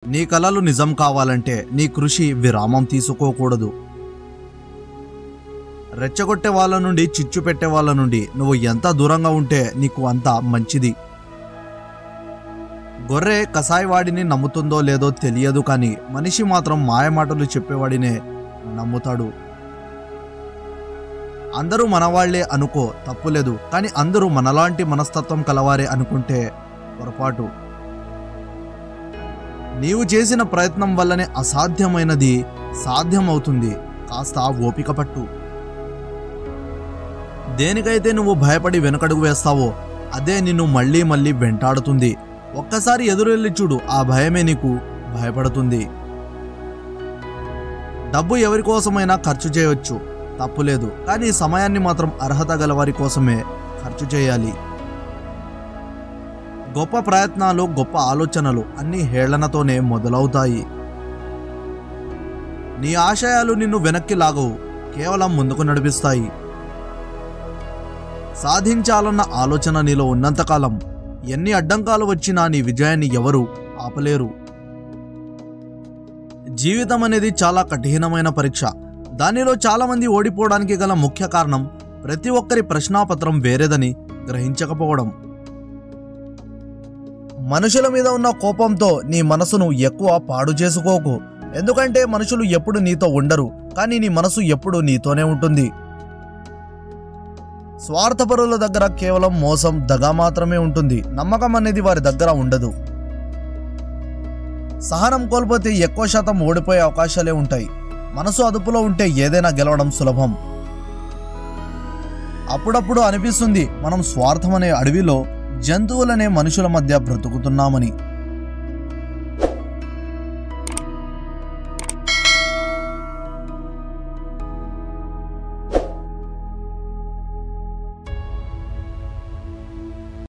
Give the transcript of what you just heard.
నీ కలలు నిజం కావాలంటే నీ కృషి విరామం తీసుకోకూడదు. రెచ్చగొట్టే వాళ్ళ నుండి, చిచ్చు పెట్టే వాళ్ళ నుండి నువ్వు ఎంత దూరంగా ఉంటే నీకు అంత మంచిది. గొర్రె కసాయివాడిని నమ్ముతుందో లేదో తెలియదు, కానీ మనిషి మాత్రం మాయమాటలు చెప్పేవాడినే నమ్ముతాడు. అందరూ మనవాళ్లే అనుకో, తప్పులేదు. కానీ అందరూ మనలాంటి మనస్తత్వం కలవారే అనుకుంటే పొరపాటు. నీవు చేసిన ప్రయత్నం వల్లనే అసాధ్యమైనది సాధ్యమవుతుంది. కాస్త ఓపిక పట్టు. దేనికైతే నువ్వు భయపడి వెనుకడుగు వేస్తావో అదే నిన్ను మళ్ళీ మళ్ళీ వెంటాడుతుంది. ఒక్కసారి ఎదురెళ్ళి చూడు, ఆ భయమే నీకు భయపడుతుంది. డబ్బు ఎవరి కోసమైనా ఖర్చు చేయవచ్చు, తప్పులేదు. కానీ సమయాన్ని మాత్రం అర్హత గలవారి కోసమే ఖర్చు చేయాలి. గొప్ప ప్రయత్నాలు, గొప్ప ఆలోచనలు అన్ని హేళనతోనే మొదలవుతాయి. నీ ఆశయాలు నిన్ను వెనక్కి లాగవు, కేవలం ముందుకు నడిపిస్తాయి. సాధించాలన్న ఆలోచన నీలో ఉన్నంతకాలం ఎన్ని అడ్డంకాలు వచ్చినా నీ విజయాన్ని ఎవరూ ఆపలేరు. జీవితం అనేది చాలా కఠినమైన పరీక్ష. దానిలో చాలామంది ఓడిపోవడానికి గల ముఖ్య కారణం ప్రతి ఒక్కరి ప్రశ్నాపత్రం వేరేదని గ్రహించకపోవడం. మనుషుల మీద ఉన్న కోపంతో నీ మనసును ఎక్కువ పాడు చేసుకోకు. ఎందుకంటే మనుషులు ఎప్పుడు నీతో ఉండరు, కానీ నీ మనసు ఎప్పుడు నీతోనే ఉంటుంది. స్వార్థపరుల దగ్గర కేవలం మోసం, దగా మాత్రమే ఉంటుంది. నమ్మకం అనేది వారి దగ్గర ఉండదు. సహనం కోల్పోతే ఎక్కువ శాతం ఓడిపోయే అవకాశాలే ఉంటాయి. మనసు అదుపులో ఉంటే ఏదైనా గెలవడం సులభం. అప్పుడప్పుడు అనిపిస్తుంది మనం స్వార్థమనే అడవిలో జంతువులనే మనుషుల మధ్య బ్రతుకుతున్నామని.